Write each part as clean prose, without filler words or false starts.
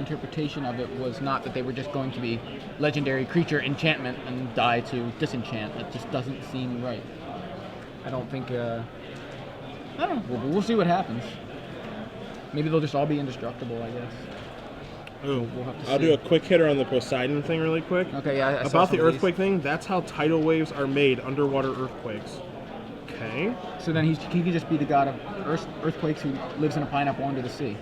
interpretation of it was not that they were just going to be legendary creature enchantment and die to disenchant. It just doesn't seem right. I don't think, I don't know, we'll see what happens. Maybe they'll just all be indestructible, I guess. Ooh, we'll have to I'll see. do a quick hitter on the Poseidon thing really quick. Okay, yeah. About the earthquake thing, that's how tidal waves are made, underwater earthquakes. Okay. So then he can just be the god of earthquakes who lives in a pineapple under the sea.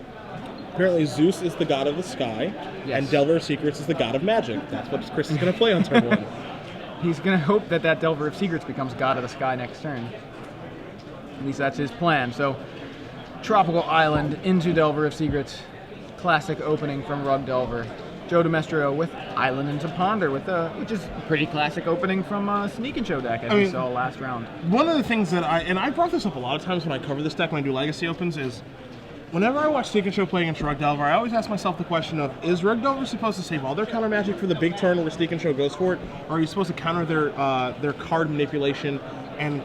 Apparently Zeus is the god of the sky, Yes. and Delver of Secrets is the god of magic. That's what Chris is going to play on turn 1. He's going to hope that Delver of Secrets becomes god of the sky next turn. At least that's his plan. So, Tropical Island into Delver of Secrets. Classic opening from Rug Delver. Joe Demestrio with Island into Ponder, which is a pretty classic opening from Sneak and Show deck, as we saw last round. One of the things that I brought this up a lot of times when I cover this deck when I do Legacy Opens, is whenever I watch Sneak and Show playing against Rug Delver, I always ask myself the question of, is Rug Delver supposed to save all their counter magic for the big turn where Sneak and Show goes for it, or are you supposed to counter their card manipulation, and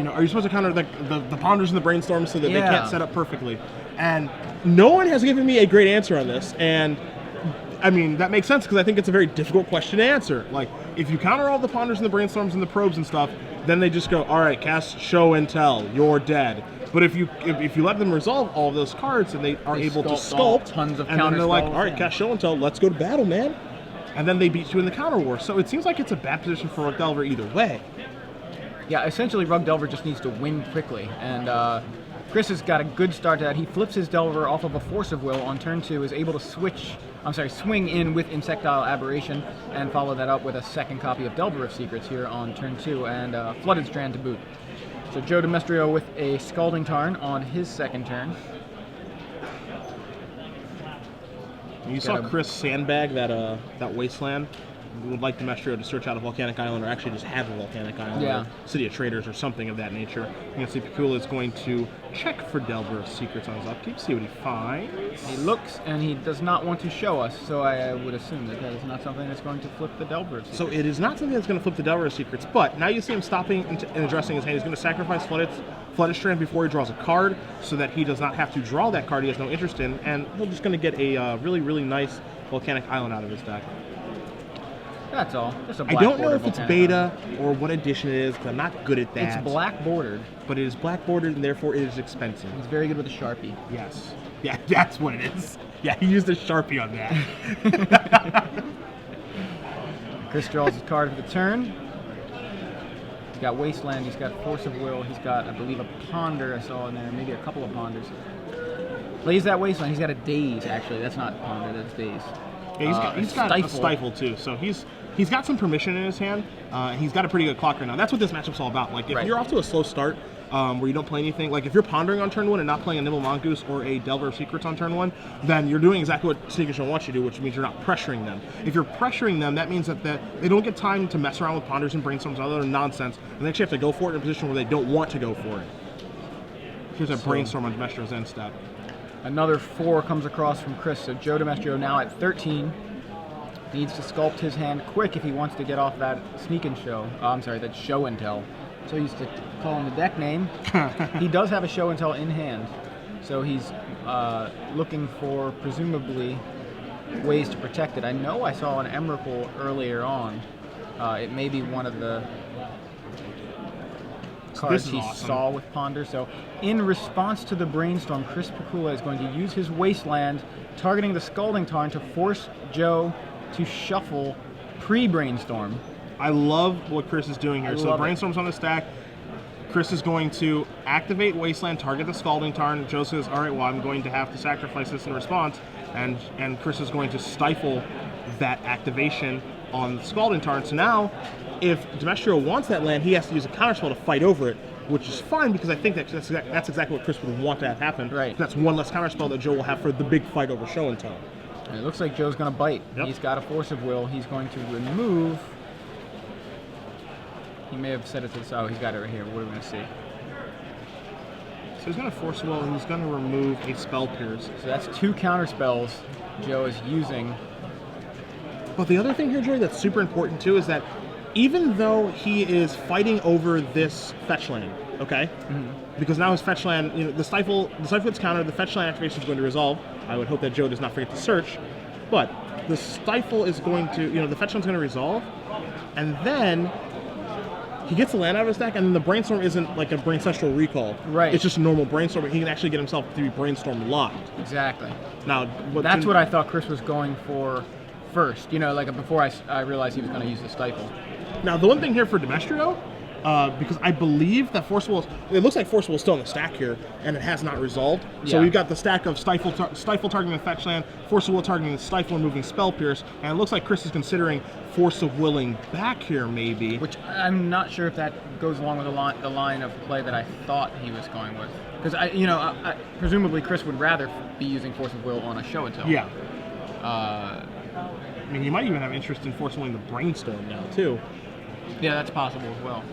are you supposed to counter the Ponders and the Brainstorms so that they can't set up perfectly? And no one has given me a great answer on this, and I mean, that makes sense because I think it's a very difficult question to answer. Like, if you counter all the Ponders and the Brainstorms and the Probes and stuff, then they just go, all right, cast Show and Tell, you're dead. But if you let them resolve all of those cards and they are able to sculpt, tons of and then they're like, all right, yeah. cast Show and Tell, let's go to battle, man. And then they beat you in the counter war. So it seems like it's a bad position for Rug Delver either way. Yeah, essentially Rug Delver just needs to win quickly, and Chris has got a good start to that. He flips his Delver off of a Force of Will on turn 2, is able to swing in with Insectile Aberration, and follow that up with a second copy of Delver of Secrets here on turn 2, and Flooded Strand to boot. So Joe Demestrio with a Scalding Tarn on his second turn. You saw Chris sandbag that Wasteland. We would like Demestrio to search out a Volcanic Island, or actually just have a Volcanic Island, or City of Traders, or something of that nature. You can see Pikula is going to check for Delver of Secrets on his upkeep, see what he finds. He looks, and he does not want to show us, so I would assume that is not something that's going to flip the Delver of Secrets. So it is not something that's going to flip the Delver of Secrets, but now you see him stopping and addressing his hand. He's going to sacrifice Flooded Strand before he draws a card, so that he does not have to draw that card he has no interest in, and he's just going to get a really, really nice Volcanic Island out of his deck. That's all. Just a black I don't know if bordered it's beta or what edition it is, because I'm not good at that. It's black bordered. But it is black bordered, and therefore it is expensive. He's very good with a Sharpie. Yes. Yeah, that's what it is. Yeah, he used a Sharpie on that. Chris draws his card for the turn. He's got Wasteland, he's got Force of Will, he's got, I believe, a Ponder I saw in there, maybe a couple of Ponders. Plays that Wasteland, he's got a Daze, actually. That's not Ponder, that's Daze. Yeah, he's got a Stifle, too, so he's got some permission in his hand. He's got a pretty good clock right now. That's what this matchup's all about. Like, if you're off to a slow start, where you don't play anything, like if you're pondering on turn 1 and not playing a Nimble Mongoose or a Delver of Secrets on turn 1, then you're doing exactly what Sneak and Show wants you to do, which means you're not pressuring them. If you're pressuring them, that means that they don't get time to mess around with Ponders and Brainstorms and other nonsense, and they actually have to go for it in a position where they don't want to go for it. Here's a Brainstorm on Demestro's end step. Another 4 comes across from Chris, so Joe Demestrio now at 13. Needs to sculpt his hand quick if he wants to get off that Sneak and Show. That Show and Tell. So he used to call him the deck name. He does have a Show and Tell in hand, so he's looking for presumably ways to protect it. I know I saw an Emrakul earlier on. It may be one of the cards he saw with Ponder. So in response to the Brainstorm, Chris Pikula is going to use his Wasteland, targeting the Scalding Tarn to force Joe to shuffle pre-Brainstorm. I love what Chris is doing here. So Brainstorm's on the stack. Chris is going to activate Wasteland, target the Scalding Tarn. Joe says, all right, well, I'm going to have to sacrifice this in response. And Chris is going to stifle that activation on the Scalding Tarn. So now, if Demestrio wants that land, he has to use a counterspell to fight over it, which is fine because I think that's exactly what Chris would want to have happen. Right. That's one less counterspell that Joe will have for the big fight over Show and Tell. And it looks like Joe's going to bite. Yep. He's got a Force of Will. He's going to remove. He may have set it to this. Oh, he's got it right here. What are we going to see? So he's going to Force of Will, and he's going to remove a Spell Pierce. So that's 2 counter spells Joe is using. But the other thing here, Joey, that's super important too is that even though he is fighting over this fetch land, okay? Mm-hmm. Because now his fetch land, the Stifle gets countered, the fetch land activation is going to resolve. I would hope that Joe does not forget to search. But the Stifle is going to, the fetch land's going to resolve, and then he gets the land out of his deck, and then the Brainstorm isn't like a Brainstorm Recall. Right. It's just a normal Brainstorm. He can actually get himself to be Brainstorm locked. Exactly. Now, that's what I thought Chris was going for first. Like before I realized he was going to use the Stifle. Now, the one thing here for Demestrio, because I believe that Forcible, it looks like Forcible is still in the stack here, and it has not resolved. So Yeah. we've got the stack of Stifle targeting the fetch land, Forcible targeting the Stifle and moving Spell Pierce, and it looks like Chris is considering Force of Willing back here, maybe. Which I'm not sure if that goes along with the line of play that I thought he was going with. Because I presumably Chris would rather be using Force of Will on a show and tell. Yeah. I mean, he might even have interest in Force of Willing the Brainstorm now, too. Yeah, that's possible as well.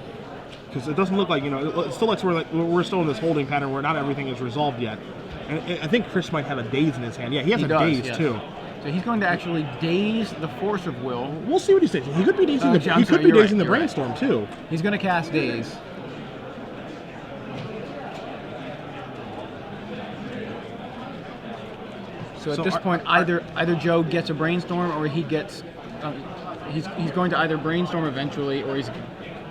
Because it doesn't look like, it still looks we're still in this holding pattern where not everything is resolved yet. And I think Chris might have a Daze in his hand. Yeah, he has a Daze, yes. too. So he's going to actually daze the Force of Will. We'll see what he says. He could be dazing the Brainstorm, too. He's going to cast Daze. So at this point, either Joe gets a Brainstorm or he gets... he's going to either Brainstorm eventually or he's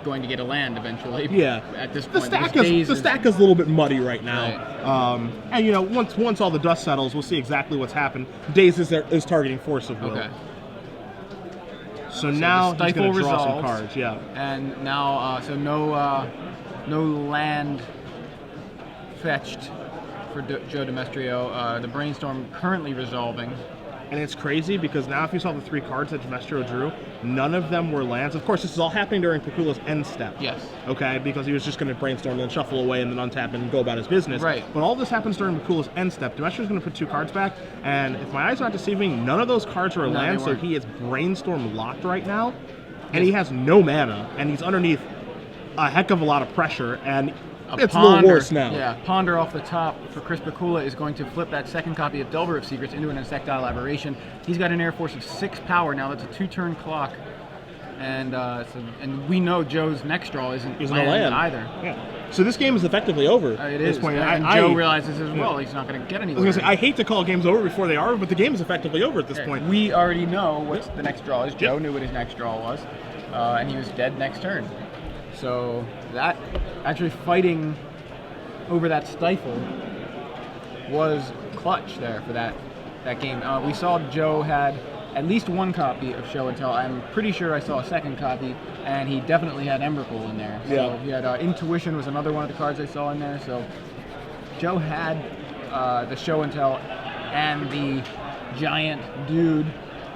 going to get a land eventually. Yeah. At this the point, stack is a little bit muddy right now. Right. And once all the dust settles, we'll see exactly what's happened. Daze is targeting Force of Will. Okay. So now he's going to draw some resolves, cards. Yeah. And now, so no land fetched for Joe Demestrio. The Brainstorm currently resolving. And it's crazy because now if you saw the 3 cards that Demestrio drew, none of them were lands. Of course, this is all happening during Pikula's end step. Yes. Okay, because he was just going to Brainstorm, then shuffle away, and then untap and go about his business. Right. But all this happens during Pikula's end step. Demestrio's going to put 2 cards back, and if my eyes are not deceiving, none of those cards are a land, so he is Brainstorm locked right now, and he has no mana, and he's underneath a heck of a lot of pressure, and it's a little worse now. Yeah, Ponder off the top for Chris Pikula is going to flip that second copy of Delver of Secrets into an Insectile Aberration. He's got an Air Force of 6 power now. That's a 2-turn clock. And and we know Joe's next draw isn't a land either. Yeah. So this game is effectively over It this is. point. And Joe realizes as well he's not going to get anywhere. I was going to say, I hate to call games over before they are, but the game is effectively over at this point. We already know what the next draw is. Joe knew what his next draw was, and he was dead next turn. So that actually fighting over that Stifle was clutch there for that game. We saw Joe had at least 1 copy of Show and Tell. I'm pretty sure I saw a second copy, and he definitely had Emrakul in there. So he had Intuition was another one of the cards I saw in there. So Joe had the Show and Tell and the giant dude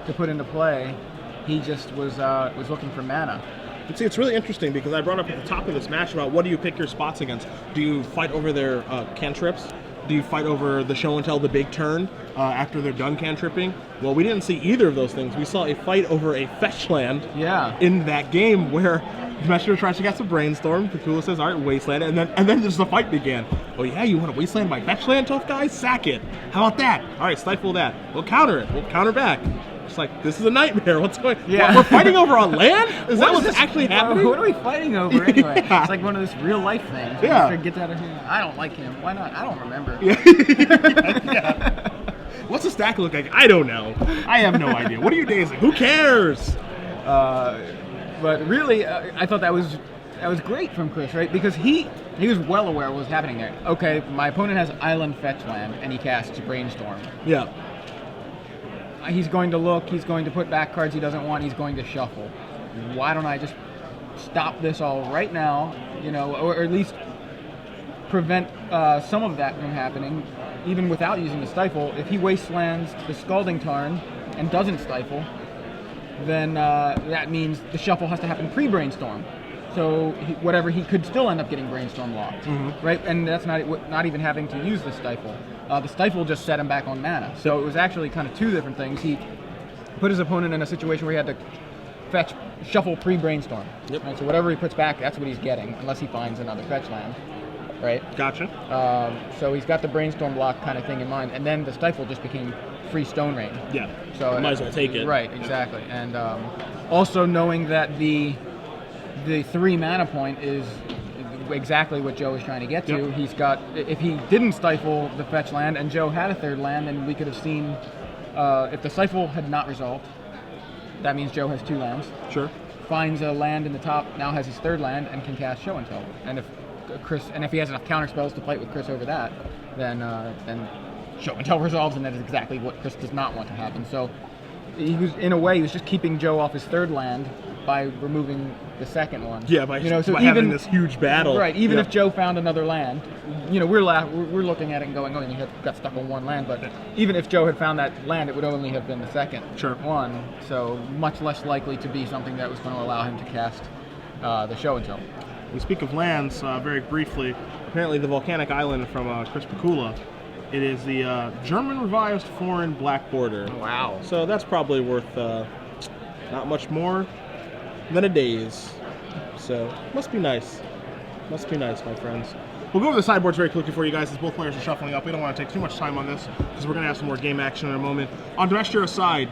to put into play. He just was looking for mana. See, it's really interesting because I brought up at the top of this match about what do you pick your spots against? Do you fight over their cantrips? Do you fight over the show and tell the big turn after they're done cantripping? Well, we didn't see either of those things. We saw a fight over a fetch land in that game where Demestrio tries to get some Brainstorm. Pikula says, all right, Wasteland, and then just the fight began. Oh yeah, you want to Wasteland my fetch land, tough guy? Sack it. How about that? All right, Stifle that. We'll counter it. We'll counter back. It's like, this is a nightmare. What's going on? Yeah. We're fighting over on land? Is that what's actually happening? What are we fighting over anyway? It's like one of those real life things. Yeah. Get out of here. I don't like him. Why not? I don't remember. Yeah. What's the stack look like? I don't know. I have no idea. What are you dazing? Who cares? But really, I thought that was great from Chris, right? Because he was well aware of what was happening there. Okay, my opponent has Island Fetch Land, and he casts Brainstorm. Yeah. He's going to look, he's going to put back cards he doesn't want, he's going to shuffle. Why don't I just stop this all right now, or at least prevent some of that from happening, even without using the Stifle. If he wastelands the Scalding Tarn and doesn't Stifle, then that means the shuffle has to happen pre-Brainstorm. So whatever, he could still end up getting Brainstorm locked, right? And that's not even having to use the Stifle. The Stifle just set him back on mana. So it was actually kind of 2 different things. He put his opponent in a situation where he had to shuffle pre-Brainstorm. Yep. Right? So whatever he puts back, that's what he's getting, unless he finds another fetch land, right? Gotcha. So he's got the Brainstorm block kind of thing in mind, and then the Stifle just became free Stone Rain. Yeah. So might as well take it. Right. Exactly. And also knowing that the 3 mana point is exactly what Joe is trying to get to. Yep. He's got, if he didn't Stifle the fetch land and Joe had a 3rd land, then we could have seen if the Sifle had not resolved, that means Joe has 2 lands. Sure. Finds a land in the top, now has his 3rd land, and can cast Show and Tell. And if he has enough counter spells to fight with Chris over that, then Show and Tell resolves, and that is exactly what Chris does not want to happen. So he was, in a way, he was just keeping Joe off his 3rd land by removing the 2nd one. Yeah, by having this huge battle. Right. Even if Joe found another land, we're looking at it and going, oh, he got stuck on 1 land. But even if Joe had found that land, it would only have been the 2nd one. So much less likely to be something that was going to allow him to cast the Show and Tell. We speak of lands very briefly. Apparently, the volcanic island from Chris Pikula. It is the German revised foreign black border. Wow. So that's probably worth not much more than a day's. So must be nice. Must be nice, my friends. We'll go over the sideboards very quickly for you guys as both players are shuffling up. We don't want to take too much time on this because we're going to have some more game action in a moment. On Demestrio's side,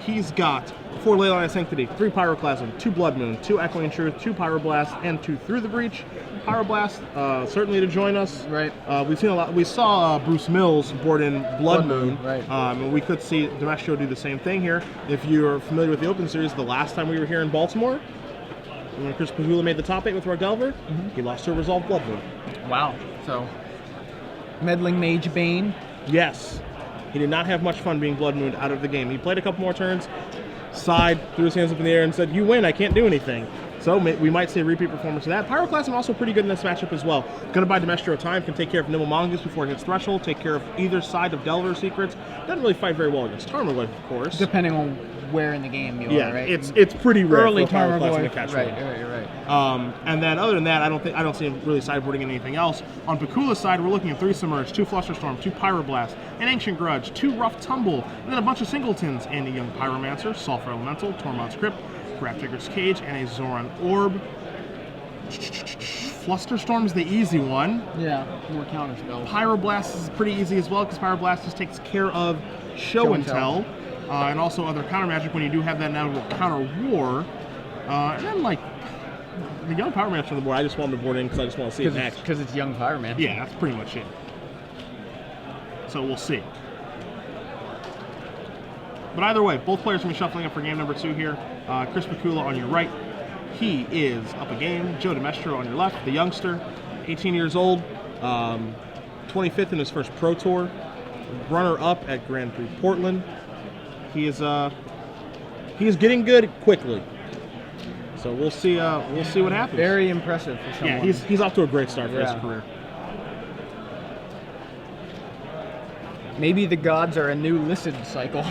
he's got 4 Leyline of Sanctity, 3 Pyroclasm, 2 Blood Moon, 2 Echoing Truth, 2 Pyroblast, and 2 Through the Breach. Pyroblast, certainly to join us. Right. We've seen a lot. We saw Bruce Mills board in Blood Moon. Right. And we could see Demestrio do the same thing here. If you're familiar with the Open Series, the last time we were here in Baltimore, when Chris Pikula made the top 8 with Rogdelver, he lost to a Resolved Blood Moon. Wow. So, Meddling Mage Bane. Yes. He did not have much fun being Blood Mooned out of the game. He played a couple more turns, sighed, threw his hands up in the air, and said, "You win, I can't do anything." So we might see a repeat performance of that. Pyroclasm also pretty good in this matchup as well. Gonna buy Demestrio time, can take care of Nimble Mongoose before it hits Threshold, take care of either side of Delver Secrets. Doesn't really fight very well against Tarmogoyf, of course. Depending on where in the game you are, right? it's pretty rare Early for Pyroclasm to Tarmogoyf, catch right, one. right. And then other than that, I don't see him really sideboarding anything else. On Pikula's side, we're looking at 3 Submerge, 2 Flusterstorm, 2 Pyroblast, an Ancient Grudge, 2 Rough Tumble, and then a bunch of singletons and a Young Pyromancer, Sulfur Elemental, Tormod's Crypt, Grafdigger's Cage, and a Zoran Orb. Flusterstorm's the easy one. Yeah, more counter spells. Pyroblast is pretty easy as well because Pyroblast just takes care of Show and Tell. And also other counter magic when you do have that now will counter war. And then like the Young Pyromancer on the board, I just want him to board in because I just want to see it next. Because it's Young Pyromancer. Yeah, that's pretty much it. So we'll see. But either way, both players will be shuffling up for game number 2 here. Chris Pikula on your right. He is up a game. Joe Demestrio on your left, the youngster, 18 years old, 25th in his first Pro Tour, runner-up at Grand Prix Portland. He is getting good quickly. So we'll see what happens. Very impressive for someone. Yeah, he's off to a great start for his career. Maybe the gods are a new Lissad cycle.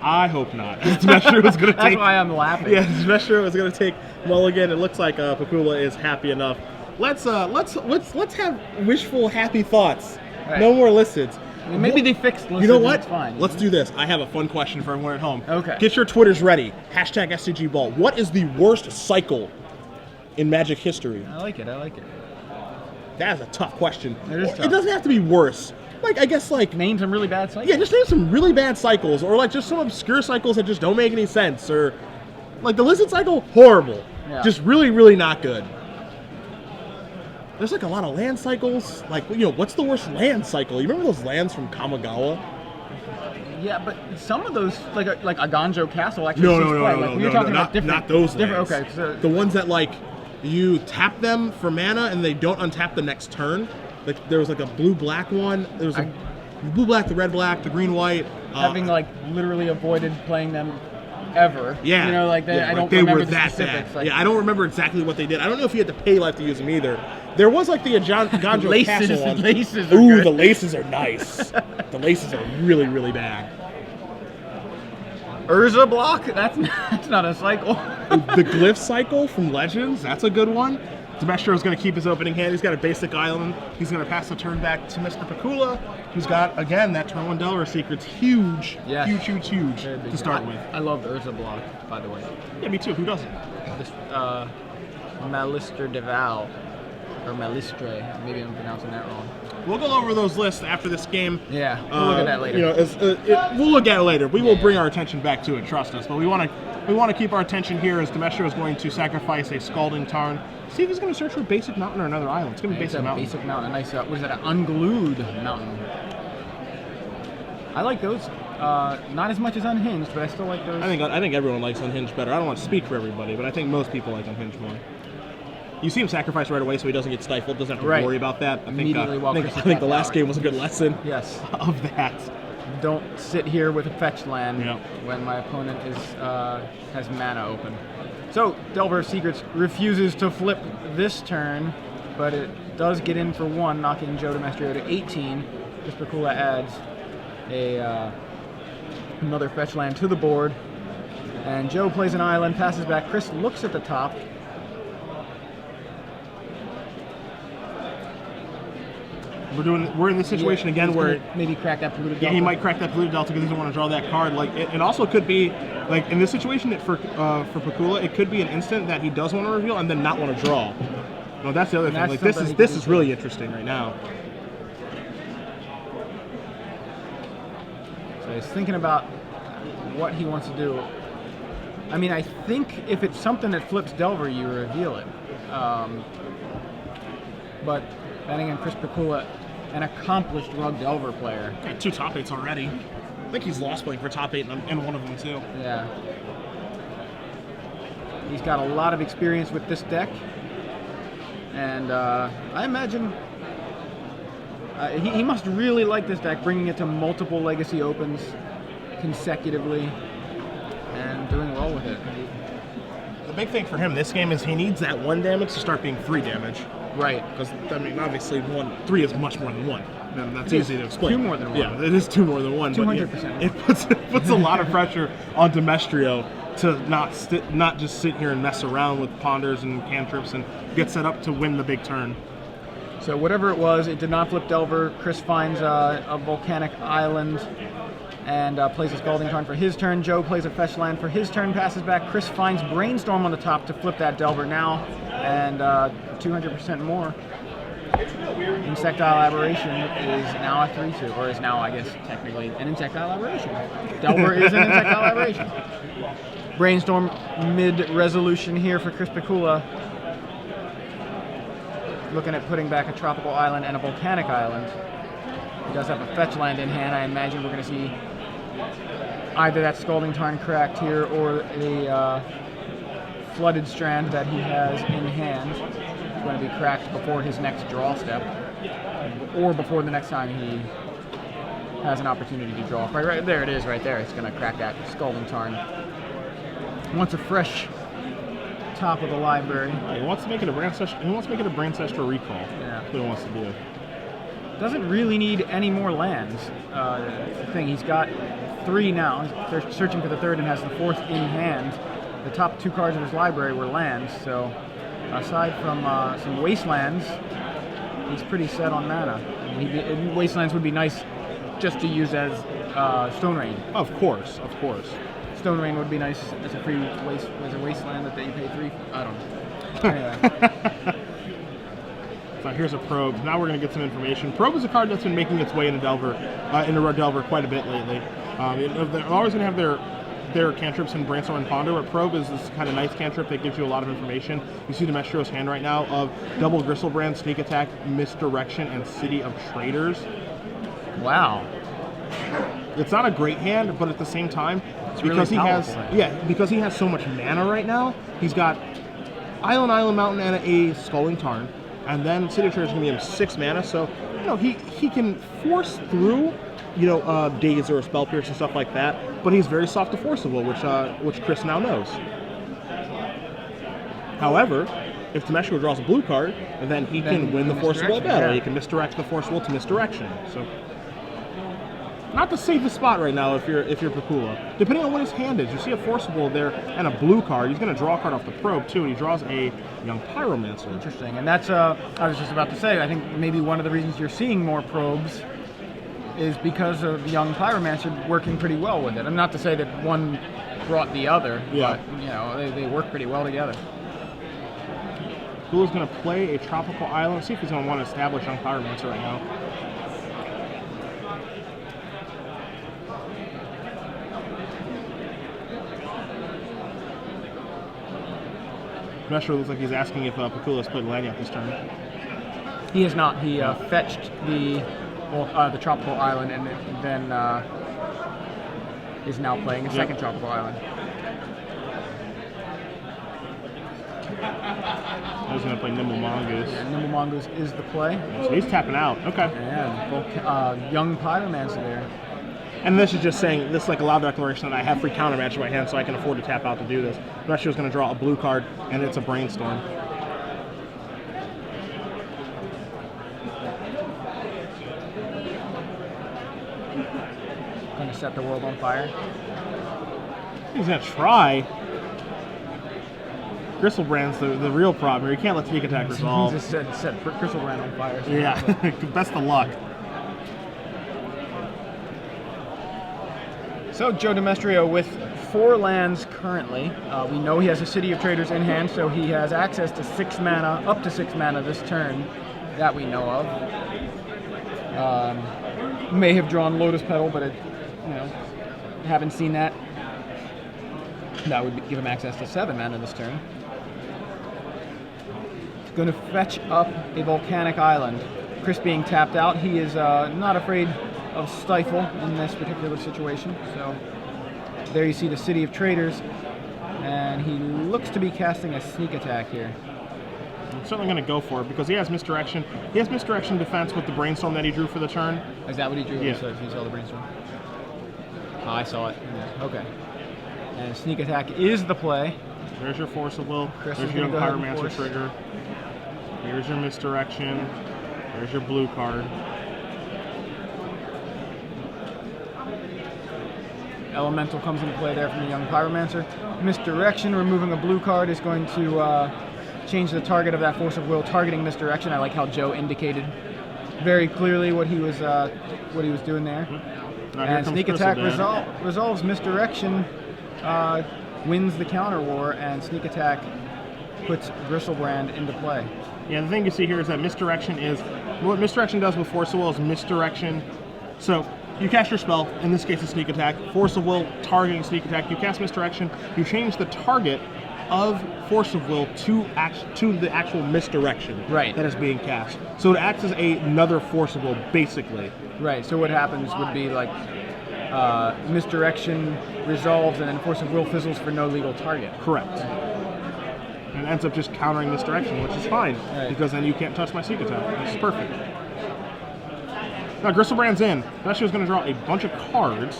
I hope not. Demestrio was going to take. That's why I'm laughing. Yeah, Demestrio was going to take Mulligan. It looks like Pikula is happy enough. Let's have wishful, happy thoughts. Right. No more Lissids. I mean, maybe they fixed Lissids. You know what? It's fine. Let's do this. I have a fun question for everyone at home. Okay. Get your Twitters ready. Hashtag SCGBALT. What is the worst cycle in Magic history? I like it. That is a tough question. It is tough. It doesn't have to be worse. Like, I guess, like... Name some really bad cycles. Yeah, just name some really bad cycles, or, like, just some obscure cycles that just don't make any sense, or... Like, the Lizard cycle, horrible. Yeah. Just really, really not good. There's, like, a lot of land cycles. Like, you know, what's the worst land cycle? You remember those lands from Kamigawa? Yeah, but some of those, like Aganjo Castle, actually... Not those lands. Okay, so... The ones that, like, you tap them for mana, and they don't untap the next turn. Like, there was like a blue-black one. There was a blue-black, the red-black, the green-white. Having like literally avoided playing them ever. Yeah. You know, like I don't they remember were the that specifics. bad. Like, Yeah, I don't remember exactly what they did. I don't know if you had to pay life to use them either. There was like the Ganjo Castle one. Laces are Ooh, good. the laces are nice. The laces are really, really bad. Urza block? That's not a cycle. The Glyph cycle from Legends, that's a good one. Demestrio's going to keep his opening hand. He's got a basic island. He's going to pass the turn back to Mr. Pikula, who's got, again, that turn 1 Delaware Secret's huge, huge to start with. I love Urza block, by the way. Yeah, me too. Who doesn't? This, Malister Deval, or Malistre. Maybe I'm pronouncing that wrong. We'll go over those lists after this game. Yeah, we'll look at that later. You know, we'll look at it later. We will bring our attention back to it. Trust us. But we want to keep our attention here as Demestrio is going to sacrifice a Scalding Tarn. See if he's going to search for a basic mountain or another island. It's going to be basic mountain. Basic mountain. Nice. What is that? An unglued mountain. I like those. Not as much as Unhinged, but I still like those. I think everyone likes Unhinged better. I don't want to speak for everybody, but I think most people like Unhinged more. You see him sacrifice right away so he doesn't get stifled, doesn't have to worry about that. I think the last game was a good lesson yes. of that. Don't sit here with a fetch land when my opponent has mana open. So, Delver of Secrets refuses to flip this turn, but it does get in for 1, knocking Joe Demestrio to 18. Chris Pikula adds another fetch land to the board. And Joe plays an island, passes back. Chris looks at the top. We're in this situation again where maybe crack that polluted delta. Yeah, he might crack that polluted delta because he doesn't want to draw that card. Like it also could be like in this situation for Pikula, it could be an instant that he does want to reveal and then not want to draw. No, that's the other thing. Like this is really interesting right now. So he's thinking about what he wants to do. I mean, I think if it's something that flips Delver, you reveal it. But then again, Chris Pikula, an accomplished Rug Delver player. Got 2 top 8s already. I think he's lost playing for top 8 and one of them too. Yeah. He's got a lot of experience with this deck. And I imagine he must really like this deck, bringing it to multiple Legacy Opens consecutively and doing well with it. The big thing for him this game is he needs that 1 damage to start being 3 damage. Right. Because, I mean, obviously 3 is much more than 1. And that's easy to explain. 2 more than 1. Yeah, it is 2 more than 1. 200%. But it puts a lot of pressure on Demestrio to not just sit here and mess around with ponders and cantrips and get set up to win the big turn. So whatever it was, it did not flip Delver. Chris finds a volcanic island and plays a Scalding Tarn for his turn. Joe plays a fetch land for his turn, passes back. Chris finds Brainstorm on the top to flip that Delver now, and 200% more. Insectile Aberration is now a 3-2, or is now, I guess, technically an Insectile Aberration. Delver is an Insectile Aberration. Brainstorm mid-resolution here for Chris Pikula. Looking at putting back a Tropical Island and a Volcanic Island. He does have a fetch land in hand. I imagine we're going to see either that Scalding Tarn cracked here or the Flooded Strand that he has in hand. It's going to be cracked before his next draw step, or before the next time he has an opportunity to draw. Right there it is, right there. It's going to crack that Scalding Tarn. Wants a fresh top of the library. He wants to make it a Brainsestor recall. Yeah. That's what he wants to do. Doesn't really need any more lands. The thing, he's got 3 now. He's searching for the 3rd and has the 4th in hand. The top 2 cards of his library were lands, so aside from some wastelands, he's pretty set on mana. Wastelands would be nice just to use as Stone Rain. Of course. Stone Rain would be nice as a free wasteland that you pay 3. I don't know. Anyway. So here's a Probe. Now we're going to get some information. Probe is a card that's been making its way into Delver, into Rug Delver quite a bit lately. They're always going to have their cantrips in Brainstorm and Ponder, but Probe is this kind of nice cantrip that gives you a lot of information. You see Demestrio's hand right now of double Gristlebrand, Sneak Attack, Misdirection, and City of Traders. Wow. It's not a great hand, but at the same time, because he has so much mana right now, he's got Island Mountain and a Scalding Tarn, and then City of Traders is going to give him 6 mana, so he can force through Daze or Spell Pierce and stuff like that, but he's very soft to forceable, which Chris now knows. However, if Demestrio draws a blue card, then he can win the forceable battle. Yeah. He can misdirect the forceable to misdirection. So, not the safest spot right now if you're Pikula. Depending on what his hand is, you see a forceable there and a blue card. He's going to draw a card off the Probe too, and he draws a Young Pyromancer. Interesting, and that's I was just about to say. I think maybe one of the reasons you're seeing more probes is because of Young Pyromancer working pretty well with it. I'm not to say that one brought the other, but they work pretty well together. Pikula's going to play a Tropical Island. See if he's going to want to establish Young Pyromancer right now. Demestrio looks like he's asking if Pikula's played land yet this turn. He has not. He fetched the Tropical Island and then is now playing a second Tropical Island. I was going to play Nimble Mongoose. And Nimble Mongoose is the play. So he's tapping out. Okay. And young Pyromancer there. And this is just saying, this is like a loud declaration that I have free counter match in my hand, so I can afford to tap out to do this. Demestrio is going to draw a blue card, and it's a Brainstorm. Going to set the world on fire. He's going to try. Gristlebrand's the real problem here. You can't let Sneak Attack resolve. Just set Gristlebrand on fire. So Yeah, best of luck. So Joe Demestrio with 4 lands currently. We know he has a City of Traders in hand, so he has access to 6 mana, up to 6 mana this turn that we know of. May have drawn Lotus Petal, but haven't seen that. That would give him access to 7 mana this turn. He's going to fetch up a Volcanic Island. Chris being tapped out, he is not afraid of Stifle in this particular situation. So there you see the City of Traders, and he looks to be casting a Sneak Attack here. I'm certainly going to go for it because he has Misdirection. He has Misdirection defense with the Brainstorm that he drew for the turn. Is that what he drew? Yeah. You saw the Brainstorm? Oh, I saw it. Okay. And Sneak Attack is the play. There's your Force of Will. Chris There's is your gonna go ahead and Pyromancer force. trigger. Here's your Misdirection. There's your blue card. Elemental comes into play there from the young Pyromancer. Misdirection, removing a blue card, is going to change the target of that Force of Will, targeting Misdirection. I like how Joe indicated very clearly what he was doing there. And Sneak Attack resolves Misdirection, wins the counter war, and Sneak Attack puts Gristlebrand into play. Yeah, the thing you see here is that Misdirection is, what Misdirection does with Force of Will is Misdirection. So you cast your spell, in this case a Sneak Attack, Force of Will targeting Sneak Attack, you cast Misdirection, you change the target of Force of Will to the actual Misdirection that is being cast. So it acts as another Force of Will, basically. Right, so what happens would be like Misdirection resolves and then Force of Will fizzles for no legal target. Correct. And it ends up just countering Misdirection, which is fine, because then you can't touch my Sneak Attack. This is perfect. Now Gristlebrand's in. Demestrio's going to draw a bunch of cards.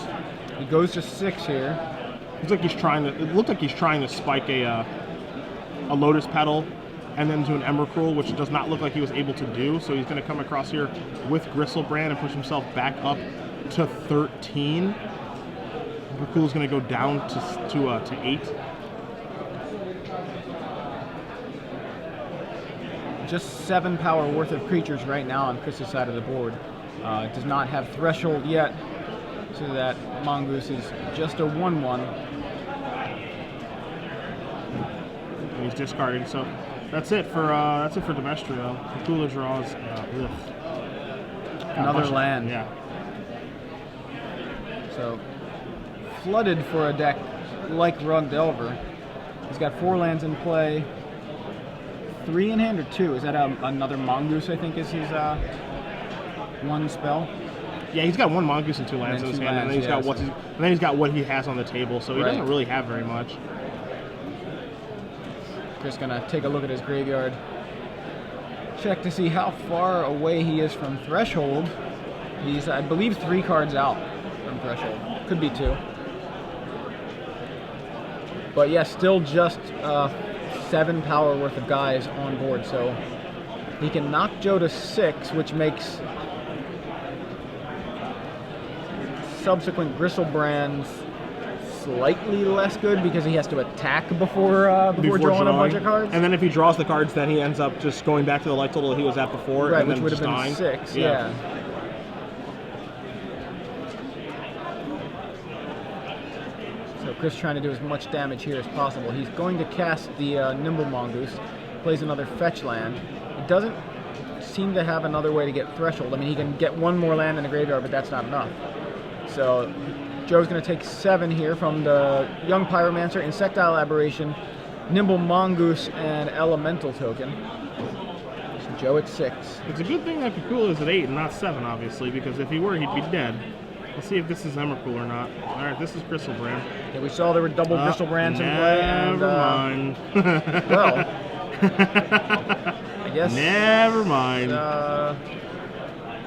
He goes to 6 here. Looks like he's trying to. It looked like he's trying to spike a Lotus Petal and then do an Emrakul, which does not look like he was able to do. So he's going to come across here with Gristlebrand and push himself back up to 13. Emrakul's going to go down to 8. Just 7 power worth of creatures right now on Chris's side of the board. It does not have Threshold yet, so that Mongoose is just a 1/1. And he's discarded. So that's it for Demestrio. Pikula draws Another land. Yeah. So flooded for a deck like Rug Delver. He's got 4 lands in play. 3 in hand or 2? Is that another Mongoose? I think is his 1 spell. Yeah, he's got 1 Mongoose and 2 lands in his hand, and then he's got what he has on the table, so he doesn't really have very much. Just gonna take a look at his graveyard. Check to see how far away he is from Threshold. He's, I believe, 3 cards out from Threshold. Could be 2. But yeah, still just 7 power worth of guys on board, so he can knock Joe to 6, which makes subsequent Gristlebrand's slightly less good because he has to attack before drawing a bunch of cards. And then if he draws the cards, then he ends up just going back to the life total he was at before. Right, and which then would have been dying. 6, yeah. So Chris trying to do as much damage here as possible. He's going to cast the Nimble Mongoose, plays another fetch land. He doesn't seem to have another way to get Threshold. I mean, he can get 1 more land in the graveyard, but that's not enough. So Joe's going to take 7 here from the Young Pyromancer, Insectile Aberration, Nimble Mongoose, and Elemental Token. So Joe at 6. It's a good thing that Pikula is at 8 and not 7, obviously, because if he were, he'd be dead. Let's see if this is Emrakul or not. All right, this is Crystal Brand. Yeah, we saw there were double Crystal Brands in play. And, Never mind. well, I guess. Never mind. I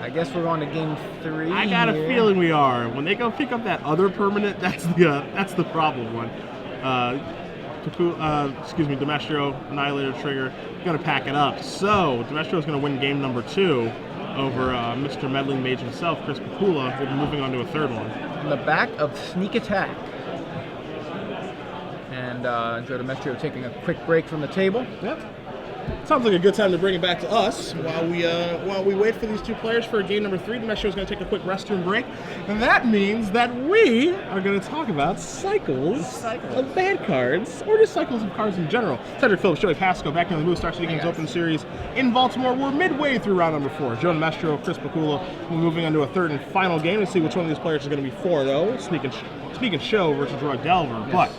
guess we're going to game 3. I got a feeling we are. When they go pick up that other permanent, that's the problem one. Demestrio, Annihilator Trigger, going to pack it up. So Demestrio is going to win game number 2 over Mr. Meddling Mage himself, Chris Pikula. We'll be moving on to a third one. On the back of Sneak Attack. And Joe Demestrio taking a quick break from the table. Yep. Sounds like a good time to bring it back to us while we wait for these two players for game number 3. Demestrio is going to take a quick restroom break, and that means that we are going to talk about cycles of bad cards, or just cycles of cards in general. Cedric Phillips, Joey Pasco, back in the Move Star City Games Open Series in Baltimore. We're midway through round number 4. Joe Demestrio, Chris Pikula. We're moving on to a third and final game to see which one of these players is going to be 4-0. Sneak and Show versus Rug Delver. Yes. But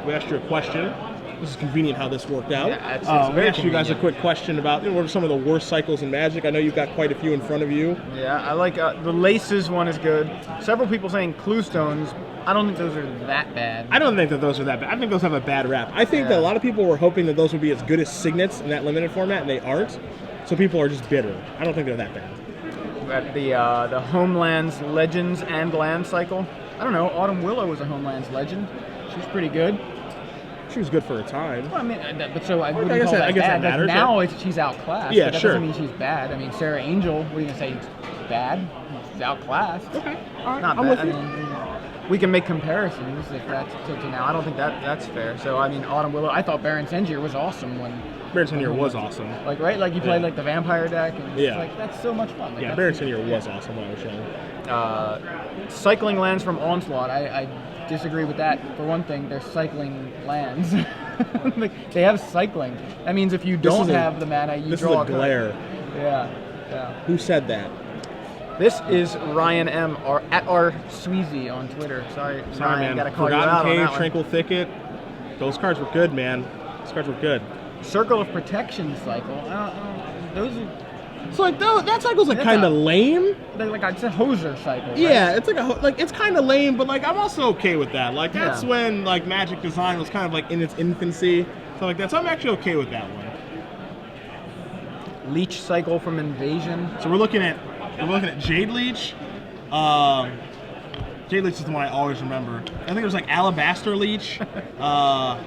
we asked you a question. This is convenient how this worked out. Yeah, it's we asked you guys a quick question about what are some of the worst cycles in Magic. I know you've got quite a few in front of you. Yeah, I like the Laces one is good. Several people saying Clue Stones. I don't think those are that bad. I don't think that those are that bad. I think those have a bad rap. I think that a lot of people were hoping that those would be as good as Signets in that limited format, and they aren't. So people are just bitter. I don't think they're that bad. But the Homelands Legends and Land cycle. I don't know. Autumn Willow was a Homelands Legend. She's pretty good. She was good for her time. Well, I mean, but so I wouldn't call that bad. That matters. Like now she's outclassed. Yeah, but that sure. doesn't mean she's bad. I mean, Sarah Angel, what are you going to say? Bad? She's outclassed. Okay. All right. Not I'm bad. with you. I mean, we can make comparisons if that's to now. I don't think that's fair. So, I mean, Autumn Willow, I thought Baron Senjir was awesome when... Baron Senjir was awesome. Like, right? Like, you played, like, the Vampire deck, and yeah. it's like, that's so much fun. Like, yeah, Baron Senjir was awesome when I was young. Cycling lands from Onslaught, I disagree with that. For one thing, they're cycling lands. Like, they have cycling. That means if you don't have the mana, you draw a glare. Yeah. Who said that? This is Ryan M. at R Sweezy on Twitter. Sorry, Ryan, man. Gotta call Forgotten you out Cave, on that Tranquil Thicket. Those cards were good, man. Those cards were good. Circle of Protection cycle. Those are... So like that cycle's like kind of lame. Like it's a hoser cycle. Right? Yeah, it's like it's kind of lame, but like I'm also okay with that. Like that's when like Magic Design was kind of like in its infancy, so like that. So I'm actually okay with that one. Leech cycle from Invasion. So we're looking at Jade Leech. Jade Leech is the one I always remember. I think there's like Alabaster Leech. Wow,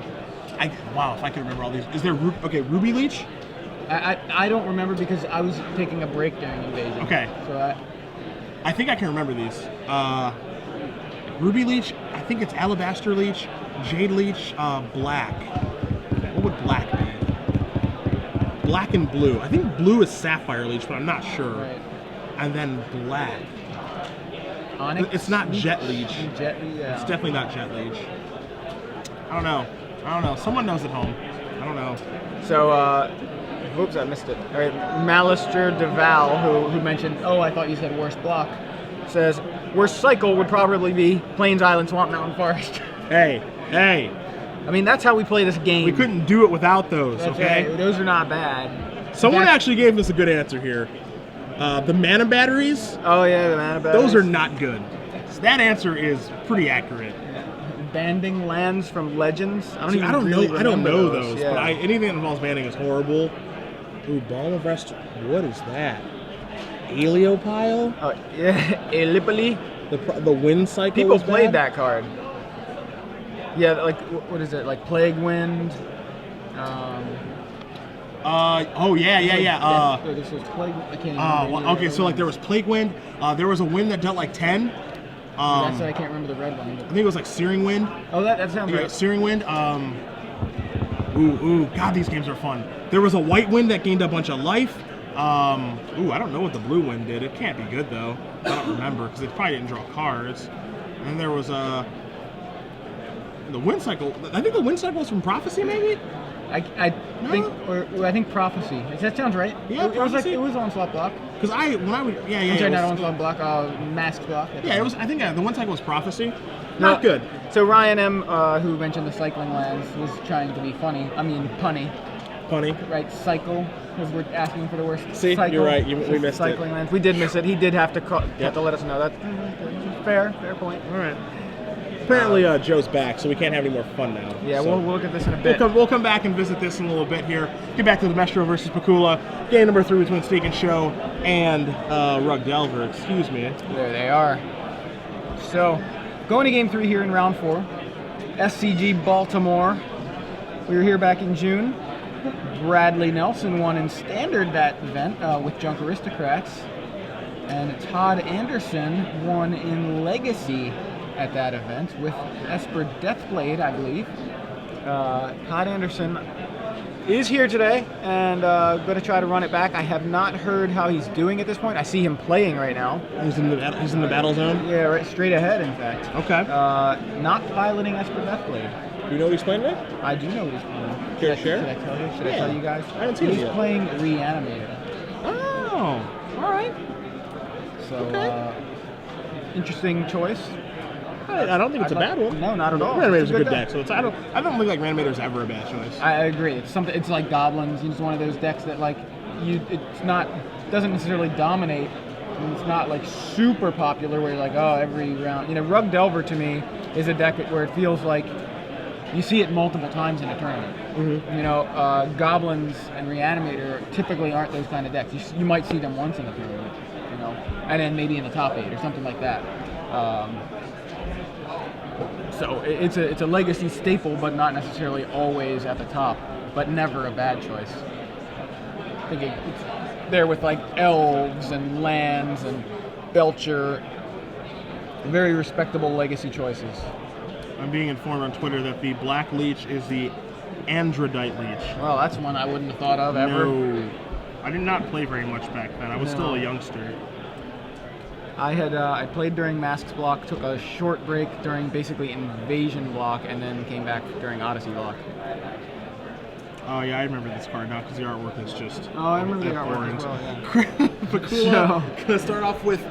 if I can remember all these. Is there Ruby Leech? I don't remember because I was taking a break during Invasion. Okay. So I think I can remember these. Ruby Leech, I think it's Alabaster Leech, Jade Leech, Black. What would Black be? Black and Blue. I think Blue is Sapphire Leech, but I'm not sure. Right. And then Black. Onyx? It's not Jet Leech. Jet Leech, yeah. It's definitely not Jet Leech. I don't know. Someone knows at home. I don't know. So, oops, I missed it. All right, Malister DeVal, who mentioned, I thought you said worst block, says, worst cycle would probably be Plains, Island, Swamp, Mountain, Forest. Hey. I mean, that's how we play this game. We couldn't do it without those, that's okay? Right. Those are not bad. Someone actually gave us a good answer here. The mana batteries. Oh, yeah, the mana batteries. Those are not good. So that answer is pretty accurate. Banding lands from Legends. I don't know those. Yeah. But anything that involves banding is horrible. Ooh, Balm of Rest. What is that? Heliopile? Oh, yeah, Elipoli. The wind cycle. People played that card. Yeah, like what is it? Like Plague Wind. This was Plague. I can't remember. Okay, so like there was Plague Wind. There was a wind that dealt like 10. That's why I can't remember the red one. I think it was like Searing Wind. Oh, that sounds right. Searing Wind. God, these games are fun. There was a White Wind that gained a bunch of life. I don't know what the Blue Wind did. It can't be good though. I don't remember because they probably didn't draw cards. And then there was the Wind Cycle. I think the Wind Cycle was from Prophecy, maybe. I think Prophecy. That sounds right. Yeah, Prophecy. It was Onslaught block. Because I'm sorry, not Onslaught block. Masked block. Yeah, it was. I think the Wind Cycle was Prophecy. Not good. So Ryan M, who mentioned the cycling lands, was trying to be funny. I mean, punny. Funny. Right, cycle, because we're asking for the worst. See, cycle. you're right. We missed cycling it. lands. We did miss it. He did have to Yep. to let us know. That's fair point. All right. Apparently, Joe's back, so we can't have any more fun now. Yeah, so. we'll get this in a bit. We'll come back and visit this in a little bit here. Get back to the Demestrio versus Pikula. Game number 3 between Sneak and Show and Rug Delver. Excuse me. There they are. So, going to game 3 here in round 4. SCG Baltimore. We were here back in June. Bradley Nelson won in Standard that event with Junk Aristocrats. And Todd Anderson won in Legacy at that event with Esper Deathblade, I believe. Todd Anderson is here today and going to try to run it back. I have not heard how he's doing at this point. I see him playing right now. He's in the battle zone? Yeah, right, straight ahead, in fact. Okay. Not piloting Esper Deathblade. Do you know what he's playing today? I do know what he's playing. Care to share? Should I tell you? Should I tell you guys? I haven't seen it He's yet. playing Reanimator. Oh, all right. So, Okay. interesting choice. I don't think it's a bad one. No, not at all. Reanimator's It's a good deck, so I don't think like Reanimator's ever a bad choice. I agree. It's something. It's like Goblins. It's one of those decks that like doesn't necessarily dominate. And it's not like super popular where you're like, oh, every round. Rug Delver to me is a deck where it feels like you see it multiple times in a tournament. Mm-hmm. Goblins and Reanimator typically aren't those kind of decks. You might see them once in a tournament, and then maybe in the top 8 or something like that. So it's a Legacy staple, but not necessarily always at the top, but never a bad choice. I think it's there with like Elves and Lands and Belcher. Very respectable Legacy choices. I'm being informed on Twitter that the Black Leech is the Androdite Leech. Well, that's one I wouldn't have thought of ever. No. I did not play very much back then. I was still a youngster. I played during Masks block, took a short break during basically Invasion block, and then came back during Odyssey block. Oh yeah, I remember this card now because the artwork is just. Oh, I remember the artwork as well. Yeah. Pikula. Gonna start off with.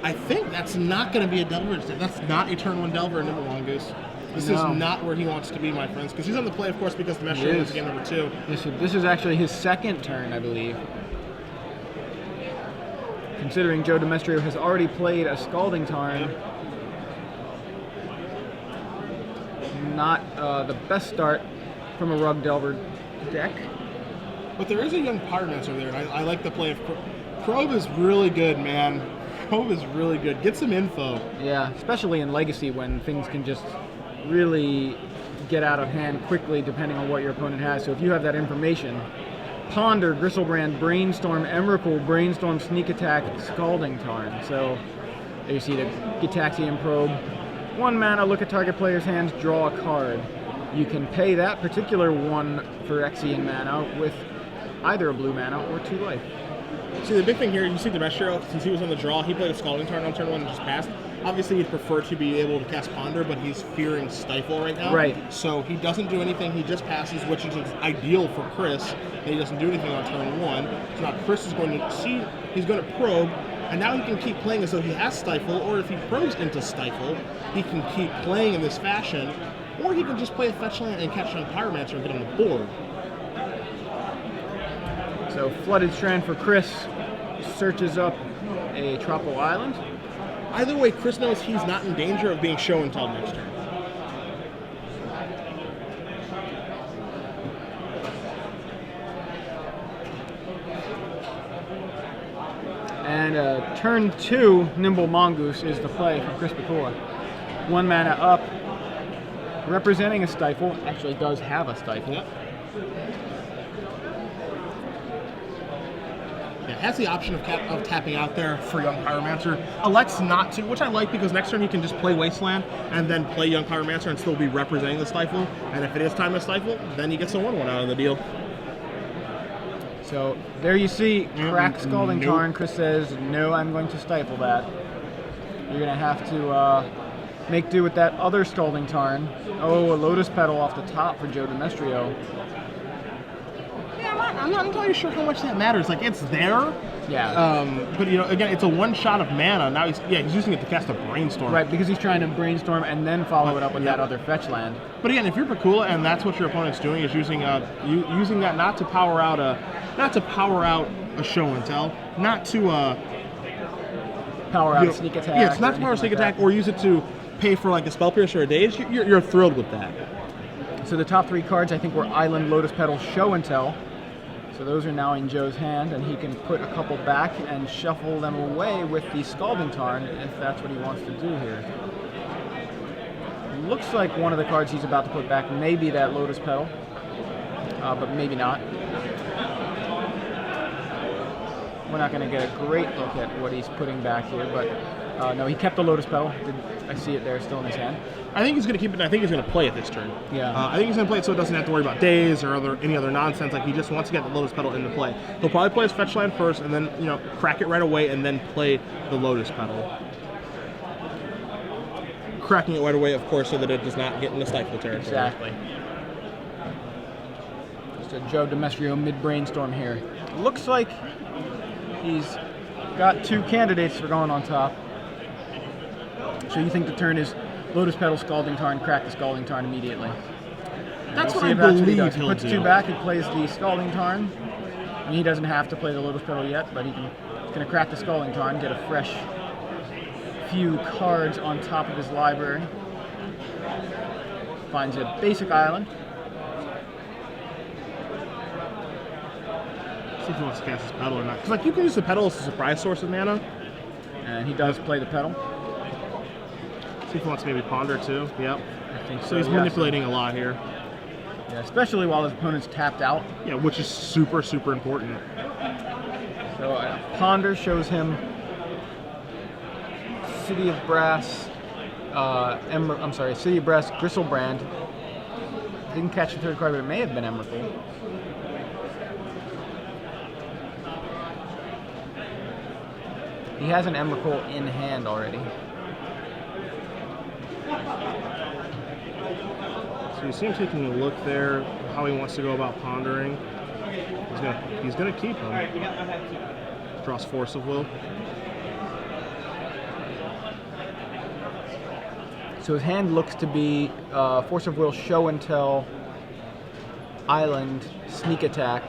I think that's not going to be a Delver. That's not a turn 1 Delver in Nimble Mongoose. This is not where he wants to be, my friends. Because he's on the play, of course, because the Demestrio is game number 2. This is actually his second turn, I believe. Considering Joe Demestrio has already played a Scalding Tarn. Not the best start from a Rug Delver deck. But there is a young Pyromancer there, and I like the play of Probe is really good, man. Probe is really good. Get some info. Yeah, especially in Legacy when things can just really get out of hand quickly depending on what your opponent has. So if you have that information, Ponder, Gristlebrand, Brainstorm, Emrakul, Brainstorm, Sneak Attack, Scalding Tarn. So there you see the Gitaxian Probe. 1 mana, look at target player's hands, draw a card. You can pay that particular 1 Phyrexian mana with either a blue mana or 2 life. See, the big thing here, you see Demestrio, since he was on the draw, he played a Scalding Tarn on turn 1 and just passed. Obviously, he'd prefer to be able to cast Ponder, but he's fearing Stifle right now. Right. So he doesn't do anything, he just passes, which is ideal for Chris. And he doesn't do anything on turn 1. So now Chris is going to see, he's going to probe, and now he can keep playing as though he has Stifle, or if he probes into Stifle, he can keep playing in this fashion, or he can just play a fetch land and catch on Pyromancer and get on the board. So Flooded Strand for Chris searches up a Tropical Island. Either way, Chris knows he's not in danger of being shown until next turn. And turn 2, Nimble Mongoose is the play for Chris Pikula. 1 mana up, representing a Stifle. Actually does have a Stifle. Yep. It has the option of tapping out there for Young Pyromancer. Elects not to, which I like because next turn he can just play Wasteland and then play Young Pyromancer and still be representing the Stifle. And if it is time to Stifle, then he gets a 1/1 out of the deal. So there you see, crack Scalding Nope. Tarn. Chris says, no, I'm going to stifle that. You're going to have to make do with that other Scalding Tarn. Oh, a Lotus Petal off the top for Joe Demestrio. Yeah, I'm not entirely sure how much that matters. Like, it's there. Yeah. But, you know, again, it's a one shot of mana. Now he's using it to cast a Brainstorm. Right, because he's trying to Brainstorm and then follow it up with that other fetch land. But again, if you're Pikula and that's what your opponent's doing, is using using that not to power out a show and tell, not to Power out a sneak attack. Yeah, it's not to power a sneak attack, or use it to pay for like a Spell Piercer or a Daze. You're thrilled with that. So the top 3 cards I think were Island, Lotus Petal, Show and Tell. So those are now in Joe's hand, and he can put a couple back and shuffle them away with the Scalding Tarn if that's what he wants to do here. Looks like one of the cards he's about to put back may be that Lotus Petal, but maybe not. We're not going to get a great look at what he's putting back here, but no, he kept the Lotus Petal. I see it there still in his hand. I think he's going to keep it, and I think he's going to play it this turn. Yeah. I think he's going to play it so it doesn't have to worry about Daze or any other nonsense. Like, he just wants to get the Lotus Petal into play. He'll probably play his fetch land first, and then, you know, crack it right away, and then play the Lotus Petal. Cracking it right away, of course, so that it does not get into Stifle territory. Exactly. Just a Joe Demestrio mid-brainstorm here. Looks like he's got 2 candidates for going on top. So you think the turn is Lotus Petal, Scalding Tarn, crack the Scalding Tarn immediately. That's We'll what I see if that's what he believe does. He he'll puts do. 2 back, he plays the Scalding Tarn. And he doesn't have to play the Lotus Petal yet, but he's going to crack the Scalding Tarn, get a fresh few cards on top of his library. Finds a basic island. See if he wants to cast his Petal or not. Because, like, you can use the Petal as a surprise source of mana. And he does play the Petal. See if he wants to maybe Ponder, too. Yep. I think So he's manipulating a lot here. Yeah, especially while his opponent's tapped out. Yeah, which is super, super important. So Ponder shows him City of Brass, City of Brass, Gristlebrand. Didn't catch the 3rd card, but it may have been Emrakul. He has an Emrakul in hand already. So you see him taking a look there, how he wants to go about pondering. He's gonna keep him. Draws Force of Will. So his hand looks to be Force of Will, Show and Tell, Island, Sneak Attack,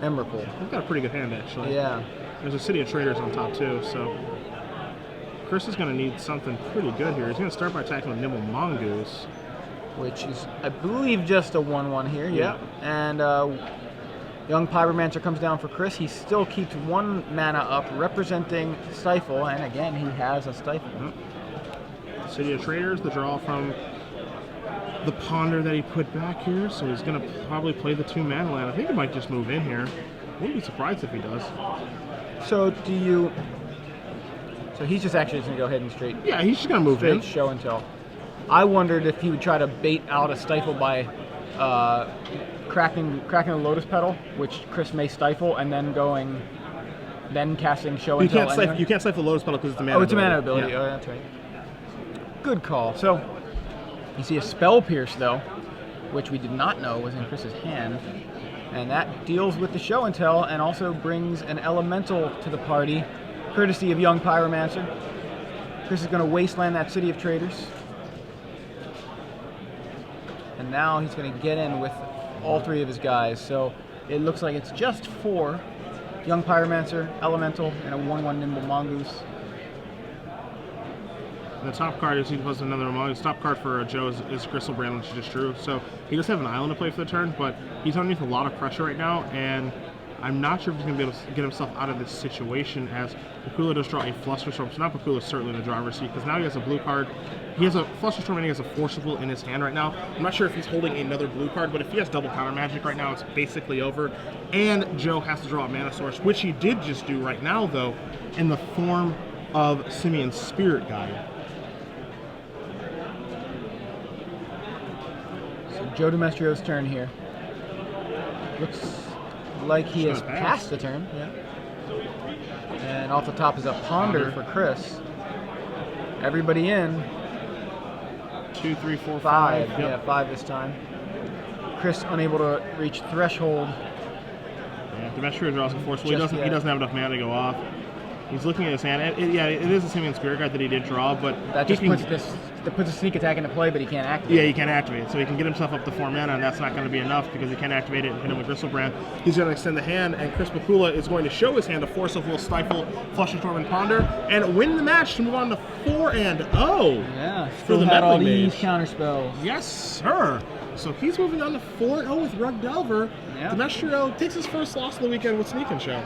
Emrakul. He's got a pretty good hand, actually. Yeah. There's a City of Traders on top, too, so Chris is going to need something pretty good here. He's going to start by attacking with Nimble Mongoose. Which is, I believe, just a 1/1 here. Yeah. And Young Pyromancer comes down for Chris. He still keeps 1 mana up, representing Stifle, and again, he has a Stifle. City of Traders, the draw from the Ponder that he put back here, so he's going to probably play the 2 mana land. I think he might just move in here. Wouldn't be surprised if he does. So So he's just actually going to go ahead and straight. Yeah, he's just going to move in. Show and Tell. I wondered if he would try to bait out a Stifle by cracking the Lotus Petal, which Chris may stifle, and then casting Show and Tell. You can't stifle the Lotus Petal because it's a mana. Oh, it's a mana ability. ability. Yeah. Oh, that's right. Good call. So you see a Spell Pierce though, which we did not know was in Chris's hand, and that deals with the Show and Tell, and also brings an Elemental to the party, courtesy of Young Pyromancer. Chris is going to wasteland that City of Traders. And now he's going to get in with all 3 of his guys. So it looks like it's just 4. Young Pyromancer, Elemental, and a 1/1 Nimble Mongoose. And the top card is he was another Mongoose. Top card for Joe is Gristlebrand, which is just true. So he does have an island to play for the turn, but he's underneath a lot of pressure right now, and I'm not sure if he's going to be able to get himself out of this situation, as Pikula does draw a Flusterstorm. So now Pikula's certainly in the driver's seat, because now he has a blue card. He has a Flusterstorm and he has a Force of Will in his hand right now. I'm not sure if he's holding another blue card, but if he has double counter magic right now, it's basically over. And Joe has to draw a mana source, which he did just do right now, though, in the form of Simeon's Spirit Guide. So Joe Demestrio's turn here. Looks like he has passed the turn. Yeah. And off the top is a Ponder for Chris. Everybody in. 2, 3, 4, 5. Yep. Yeah, 5 this time. Chris unable to reach threshold. Demestrio draws a forceful. He Just doesn't have enough mana to go off. He's looking at his hand. It is a Simian Spirit Guide that he did draw, but That just puts a sneak attack into play, but he can't activate. Yeah, he can't activate it, so he can get himself up to 4 mana, and that's not going to be enough because he can't activate it and hit him with Gristlebrand. He's going to extend the hand, and Chris Pikula is going to show his hand to Force of Will, Stifle, Flush and Storm, and Ponder, and win the match to move on to 4-0. Yeah, for still the had all Meddling these Mage. counter spells. Yes, sir. So he's moving on to 4-0 with Rug Delver. Yeah. Demestrio takes his first loss of the weekend with Sneak and Show.